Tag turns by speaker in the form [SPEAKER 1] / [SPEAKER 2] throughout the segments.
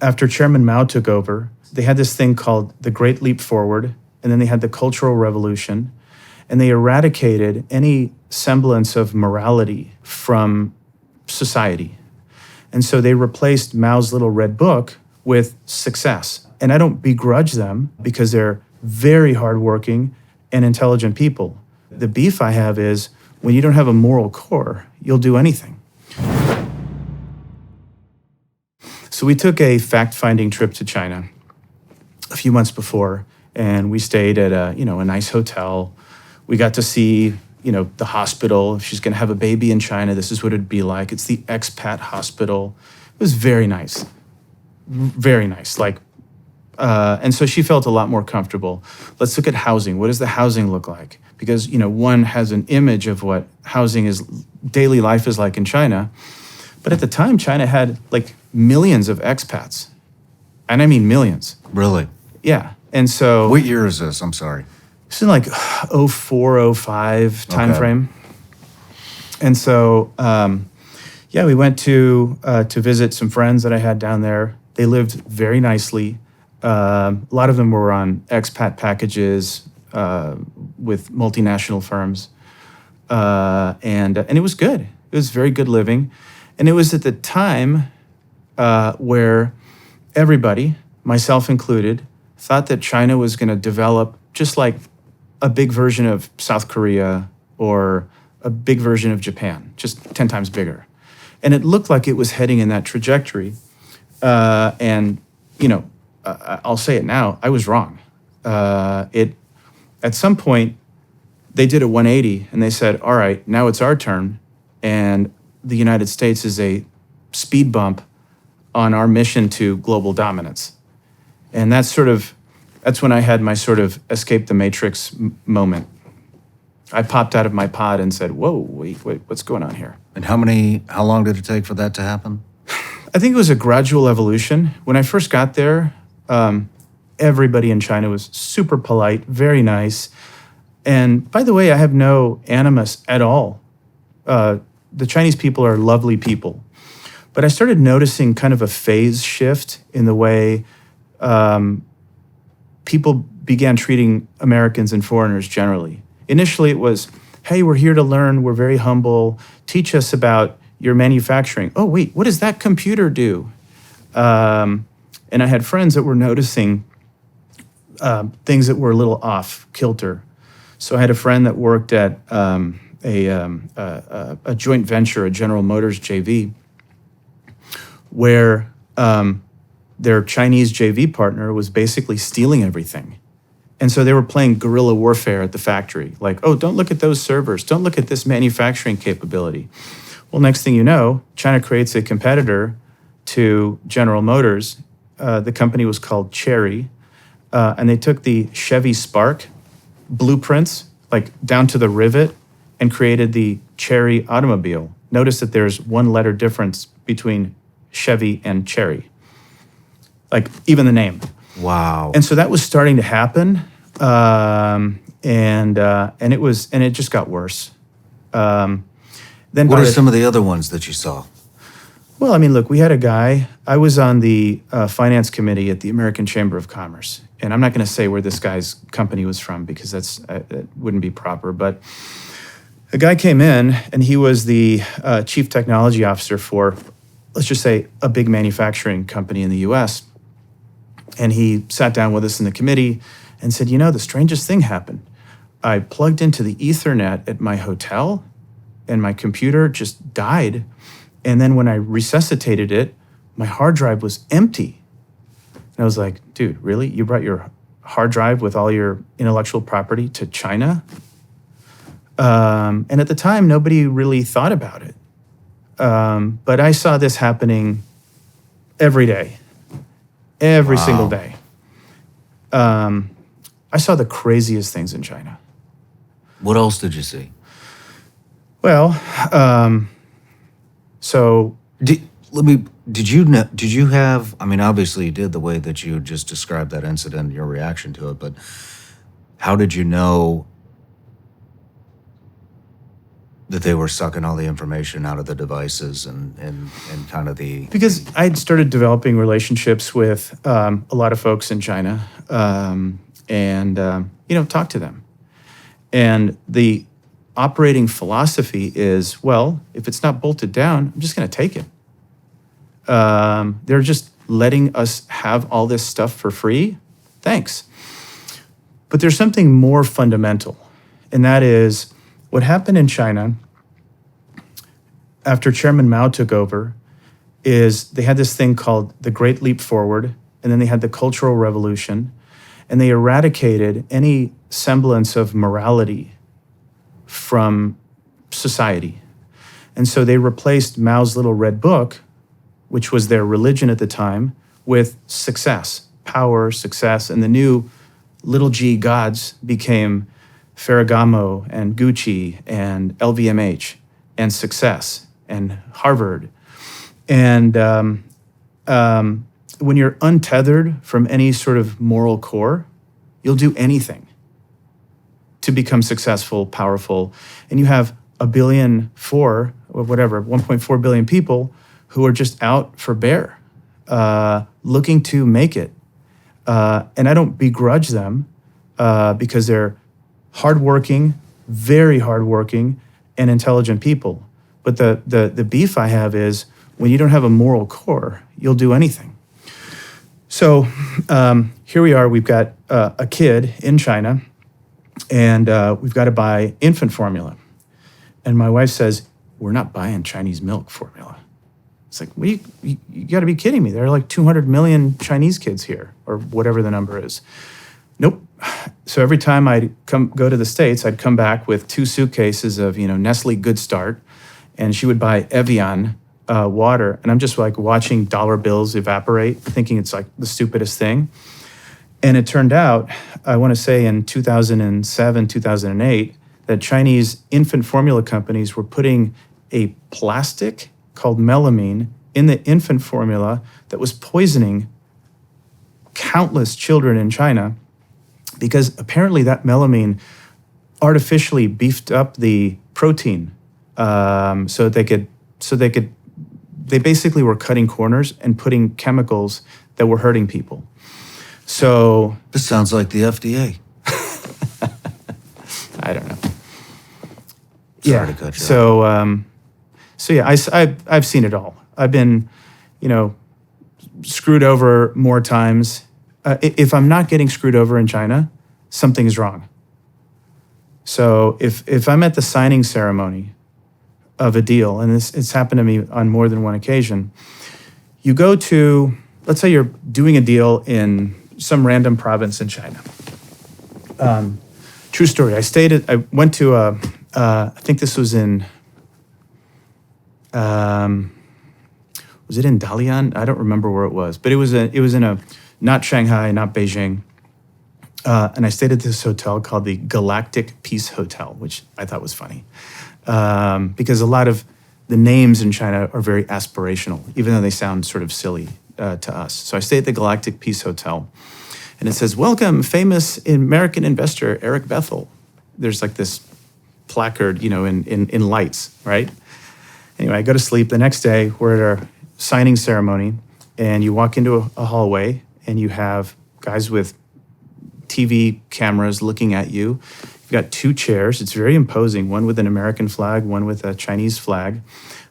[SPEAKER 1] after Chairman Mao took over, they had this thing called the Great Leap Forward, and then they had the Cultural Revolution, and they eradicated any semblance of morality from society. And so they replaced Mao's little red book with success. And I don't begrudge them because they're very hardworking and intelligent people. The beef I have is when you don't have a moral core, you'll do anything. So we took a fact-finding trip to China a few months before, and we stayed at a nice hotel. We got to see, the hospital. If she's going to have a baby in China, this is what it'd be like. It's the expat hospital. It was very nice, very nice. And so she felt a lot more comfortable. Let's look at housing. What does the housing look like? Because, one has an image of what daily life is like in China. But at the time, China had millions of expats. And I mean millions.
[SPEAKER 2] Really?
[SPEAKER 1] Yeah. And so...
[SPEAKER 2] What year is this? I'm sorry.
[SPEAKER 1] It's in 04, 05 time frame. And so, we went to visit some friends that I had down there. They lived very nicely. A lot of them were on expat packages with multinational firms. And it was good. It was very good living. And it was at the time where everybody, myself included, thought that China was going to develop just like a big version of South Korea or a big version of Japan, just 10 times bigger. And it looked like it was heading in that trajectory. I'll say it now, I was wrong. At some point, they did a 180 and they said, all right, now it's our turn. And the United States is a speed bump on our mission to global dominance. And that's when I had my sort of escape the matrix moment. I popped out of my pod and said, whoa, wait, what's going on here?
[SPEAKER 2] And how long did it take for that to happen?
[SPEAKER 1] I think it was a gradual evolution. When I first got there, everybody in China was super polite, very nice. And by the way, I have no animus at all. The Chinese people are lovely people. But I started noticing kind of a phase shift in the way people began treating Americans and foreigners generally. Initially, it was, hey, we're here to learn. We're very humble. Teach us about your manufacturing. Oh, wait, what does that computer do? And I had friends that were noticing things that were a little off kilter. So I had a friend that worked at a joint venture, a General Motors JV, where their Chinese JV partner was basically stealing everything. And so they were playing guerrilla warfare at the factory. Like, oh, don't look at those servers. Don't look at this manufacturing capability. Well, next thing you know, China creates a competitor to General Motors. The company was called Chery. And they took the Chevy Spark blueprints, down to the rivet, and created the Chery automobile. Notice that there's one letter difference between Chevy and Chery. Even the name.
[SPEAKER 2] Wow.
[SPEAKER 1] And so that was starting to happen, and it just got worse. Then
[SPEAKER 2] what are some of the other ones that you saw?
[SPEAKER 1] Well, I mean, look, we had a guy. I was on the finance committee at the American Chamber of Commerce, and I'm not going to say where this guy's company was from because that wouldn't be proper. But a guy came in, and he was the chief technology officer for, let's just say, a big manufacturing company in the U.S. And he sat down with us in the committee and said, the strangest thing happened. I plugged into the Ethernet at my hotel, and my computer just died. And then when I resuscitated it, my hard drive was empty. And I was like, dude, really? You brought your hard drive with all your intellectual property to China? And at the time, nobody really thought about it. But I saw this happening every day, every single day. I saw the craziest things in China.
[SPEAKER 2] What else did you see?
[SPEAKER 1] Well, so
[SPEAKER 2] did you have, I mean, obviously you did the way that you just described that incident, your reaction to it, but how did you know That they were sucking all the information out of the devices and kind of the...
[SPEAKER 1] Because I'd started developing relationships with a lot of folks in China, and talk to them. And the operating philosophy is, well, if it's not bolted down, I'm just going to take it. They're just letting us have all this stuff for free. Thanks. But there's something more fundamental, and that is what happened in China after Chairman Mao took over is they had this thing called the Great Leap Forward, and then they had the Cultural Revolution, and they eradicated any semblance of morality from society. And so they replaced Mao's little red book, which was their religion at the time, with success, power, success, and the new little g gods became Ferragamo and Gucci and LVMH and success and Harvard. And when you're untethered from any sort of moral core, you'll do anything to become successful, powerful. And you have 1.4 billion people who are just out for bear, looking to make it. And I don't begrudge them because they're hardworking, very hardworking, and intelligent people. But the beef I have is when you don't have a moral core, you'll do anything. So here we are. We've got a kid in China, and we've got to buy infant formula. And my wife says, we're not buying Chinese milk formula. It's like, you got to be kidding me. There are like 200 million Chinese kids here, or whatever the number is. Nope. So every time I'd go to the States, I'd come back with 2 suitcases of, Nestle Good Start, and she would buy Evian water, and I'm just like watching dollar bills evaporate, thinking it's like the stupidest thing. And it turned out, I want to say in 2007, 2008, that Chinese infant formula companies were putting a plastic called melamine in the infant formula that was poisoning countless children in China, because apparently that melamine artificially beefed up the protein so they basically were cutting corners and putting chemicals that were hurting people. So
[SPEAKER 2] this sounds like the FDA.
[SPEAKER 1] I don't know.
[SPEAKER 2] Sorry to cut you off.
[SPEAKER 1] So yeah, I've seen it all. I've been, screwed over more times. If I'm not getting screwed over in China, something is wrong. So if I'm at the signing ceremony of a deal, and it's happened to me on more than one occasion, you go to, let's say you're doing a deal in some random province in China. True story. I went to I think this was in, was it in Dalian? I don't remember where it was, but it was in a, not Shanghai, not Beijing. And I stayed at this hotel called the Galactic Peace Hotel, which I thought was funny. Because a lot of the names in China are very aspirational, even though they sound sort of silly to us. So I stayed at the Galactic Peace Hotel, and it says, "Welcome, famous American investor Eric Bethel." There's like this placard, in lights, right? Anyway, I go to sleep. The next day, we're at our signing ceremony, and you walk into a hallway, and you have guys with TV cameras looking at you. You've got 2 chairs. It's very imposing, one with an American flag, one with a Chinese flag.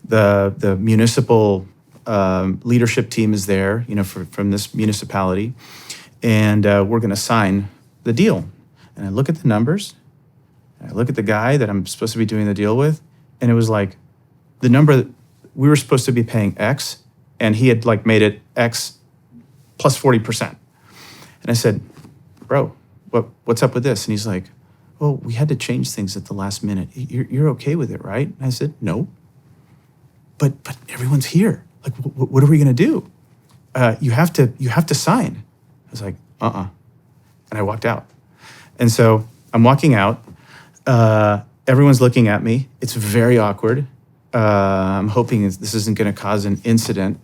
[SPEAKER 1] The municipal leadership team is there, from this municipality. And we're going to sign the deal. And I look at the numbers. And I look at the guy that I'm supposed to be doing the deal with. And it was like the number that we were supposed to be paying X, and he had made it X plus 40%. And I said, "Bro, what's up with this?" And he's like, "Well, we had to change things at the last minute. You're okay with it, right?" And I said, "No, but everyone's here. Like, what are we gonna do? You have to sign." I was like, and I walked out. And so I'm walking out. Everyone's looking at me. It's very awkward. I'm hoping this isn't gonna cause an incident.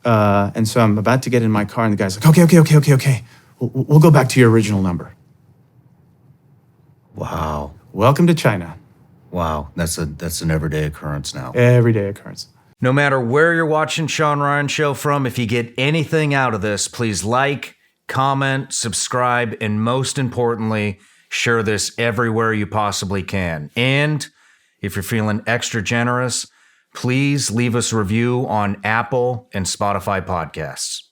[SPEAKER 1] And so I'm about to get in my car, and the guy's like, "Okay. We'll go back to your original number."
[SPEAKER 2] Wow.
[SPEAKER 1] Welcome to China.
[SPEAKER 2] Wow, that's an everyday occurrence now.
[SPEAKER 1] Everyday occurrence.
[SPEAKER 3] No matter where you're watching Shawn Ryan Show from, if you get anything out of this, please like, comment, subscribe, and most importantly, share this everywhere you possibly can. And if you're feeling extra generous, please leave us a review on Apple and Spotify podcasts.